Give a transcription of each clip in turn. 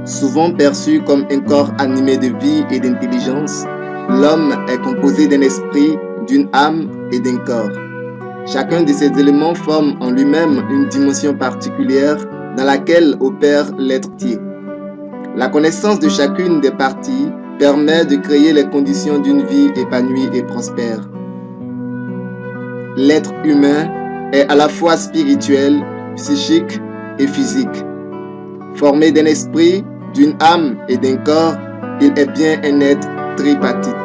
Souvent perçu comme un corps animé de vie et d'intelligence, l'homme est composé d'un esprit, d'une âme et d'un corps. Chacun de ces éléments forme en lui-même une dimension particulière dans laquelle opère l'être entier. La connaissance de chacune des parties permet de créer les conditions d'une vie épanouie et prospère. L'être humain est à la fois spirituel, psychique et physique. Formé d'un esprit, d'une âme et d'un corps, il est bien un être tripartite.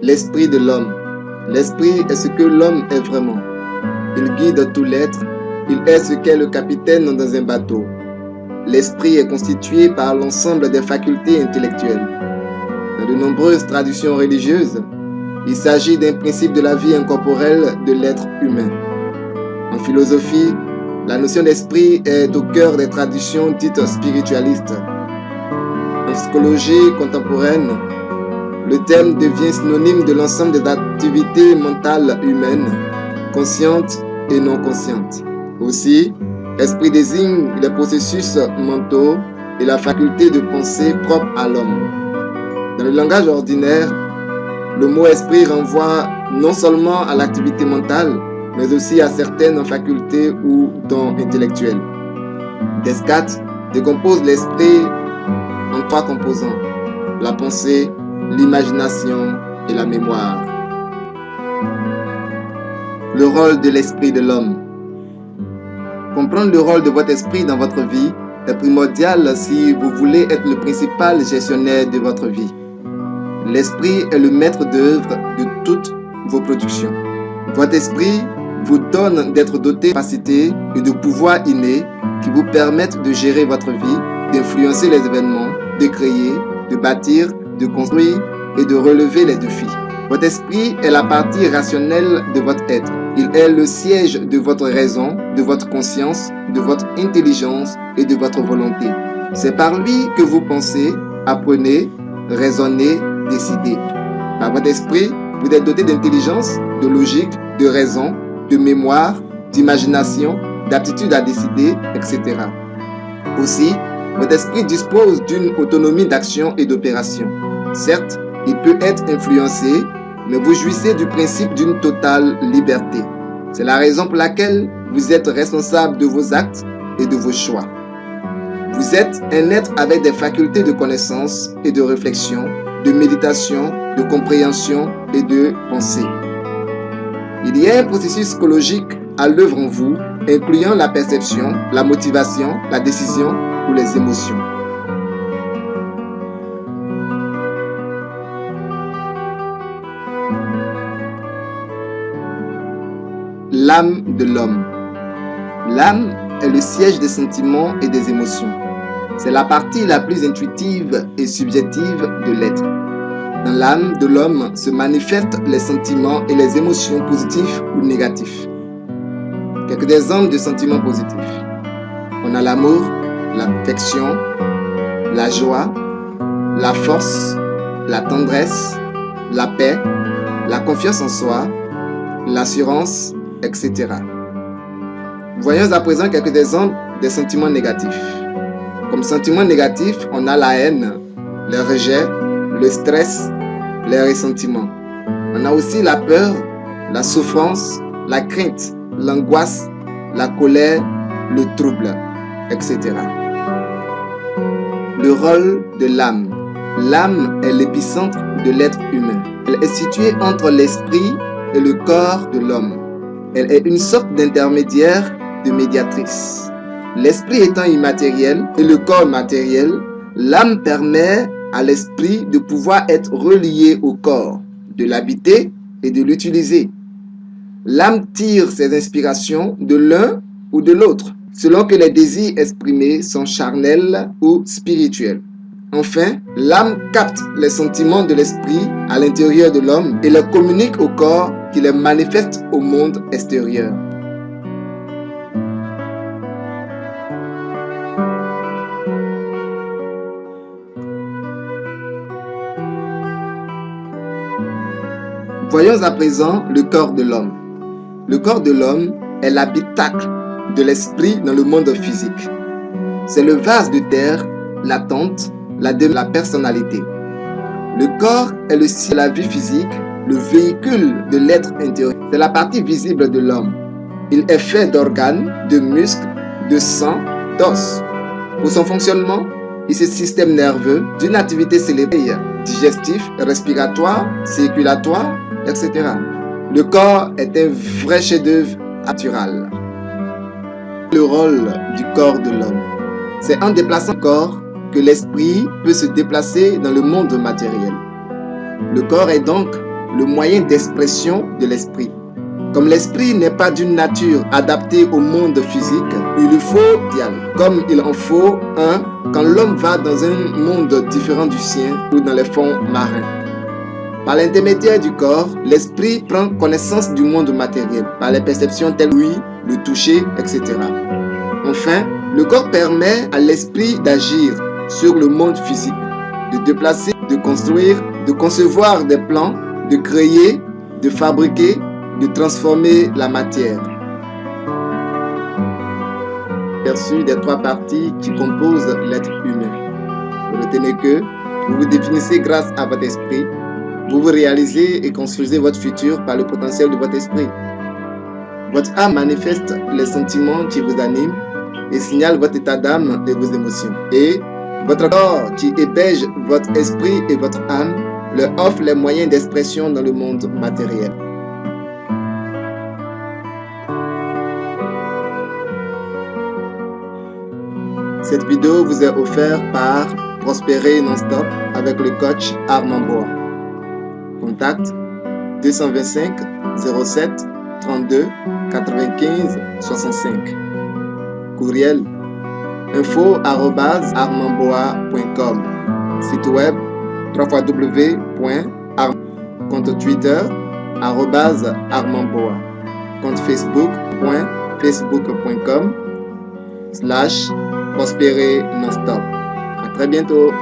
L'esprit de l'homme. L'esprit est ce que l'homme est vraiment. Il guide tout l'être. Il est ce qu'est le capitaine dans un bateau. L'esprit est constitué par l'ensemble des facultés intellectuelles. Dans de nombreuses traditions religieuses, il s'agit d'un principe de la vie incorporelle de l'être humain. En philosophie, la notion d'esprit est au cœur des traditions dites spiritualistes. En psychologie contemporaine, le terme devient synonyme de l'ensemble des activités mentales humaines, conscientes et non conscientes. Aussi, esprit désigne les processus mentaux et la faculté de penser propre à l'homme. Dans le langage ordinaire, le mot esprit renvoie non seulement à l'activité mentale, mais aussi à certaines facultés ou dons intellectuels. Descartes décompose l'esprit en 3 composants: la pensée, l'imagination et la mémoire. Le rôle de l'esprit de l'homme. Comprendre le rôle de votre esprit dans votre vie est primordial si vous voulez être le principal gestionnaire de votre vie. L'esprit est le maître d'œuvre de toutes vos productions. Votre esprit vous donne d'être doté de capacités et de pouvoirs innés qui vous permettent de gérer votre vie, d'influencer les événements, de créer, de bâtir, de construire et de relever les défis. Votre esprit est la partie rationnelle de votre être. Il est le siège de votre raison, de votre conscience, de votre intelligence et de votre volonté. C'est par lui que vous pensez, apprenez, raisonnez, décidez. Par votre esprit, vous êtes doté d'intelligence, de logique, de raison, de mémoire, d'imagination, d'aptitude à décider, etc. Aussi, votre esprit dispose d'une autonomie d'action et d'opération. Certes, il peut être influencé, mais vous jouissez du principe d'une totale liberté. C'est la raison pour laquelle vous êtes responsable de vos actes et de vos choix. Vous êtes un être avec des facultés de connaissance et de réflexion, de méditation, de compréhension et de pensée. Il y a un processus psychologique à l'œuvre en vous, incluant la perception, la motivation, la décision ou les émotions. L'âme de l'homme. L'âme est le siège des sentiments et des émotions. C'est la partie la plus intuitive et subjective de l'être. Dans l'âme de l'homme se manifestent les sentiments et les émotions positifs ou négatifs. Quelques exemples de sentiments positifs. On a l'amour, l'affection, la joie, la force, la tendresse, la paix, la confiance en soi, l'assurance, etc. Voyons à présent quelques exemples des sentiments négatifs. Comme sentiment négatif, on a la haine, le rejet, le stress, les ressentiments. On a aussi la peur, la souffrance, la crainte, l'angoisse, la colère, le trouble, etc. Le rôle de l'âme. L'âme est l'épicentre de l'être humain. Elle est située entre l'esprit et le corps de l'homme. Elle est une sorte d'intermédiaire, de médiatrice. L'esprit étant immatériel et le corps matériel, l'âme permet à l'esprit de pouvoir être relié au corps, de l'habiter et de l'utiliser. L'âme tire ses inspirations de l'un ou de l'autre, selon que les désirs exprimés sont charnels ou spirituels. Enfin, l'âme capte les sentiments de l'esprit à l'intérieur de l'homme et les communique au corps qui les manifeste au monde extérieur. Voyons à présent le corps de l'homme. Le corps de l'homme est l'habitacle de l'esprit dans le monde physique. c'est le vase de terre, l'attente, la personnalité. Le corps est le signe de la vie physique, le véhicule de l'être intérieur. C'est la partie visible de l'homme. Il est fait d'organes, de muscles, de sang, d'os. Pour son fonctionnement, il se système nerveux, d'une activité cérébrale, digestif, respiratoire, circulatoire, etc. Le corps est un vrai chef-d'œuvre naturel. Le rôle du corps de l'homme. C'est en déplaçant le corps que l'esprit peut se déplacer dans le monde matériel. Le corps est donc le moyen d'expression de l'esprit. Comme l'esprit n'est pas d'une nature adaptée au monde physique, il lui faut dialogue. Comme il en faut un quand l'homme va dans un monde différent du sien ou dans les fonds marins. Par l'intermédiaire du corps, l'esprit prend connaissance du monde matériel, par les perceptions telles que l'ouïe, le toucher, etc. Enfin, le corps permet à l'esprit d'agir sur le monde physique, de déplacer, de construire, de concevoir des plans, de créer, de fabriquer, de transformer la matière. Perçu des trois parties qui composent l'être humain. Retenez que vous vous définissez grâce à votre esprit, vous vous réalisez et construisez votre futur par le potentiel de votre esprit. Votre âme manifeste les sentiments qui vous animent et signale votre état d'âme et vos émotions. Et votre corps qui héberge votre esprit et votre âme leur offre les moyens d'expression dans le monde matériel. Cette vidéo vous est offerte par Prospérer Non-Stop avec le coach Armand Boa. Contact 225 07 32 95 65. Courriel info@armandboa.com. Site web www.armandboa. Compte Twitter @armandboa. Compte Facebook facebook.com/prospérer non-stop. À très bientôt.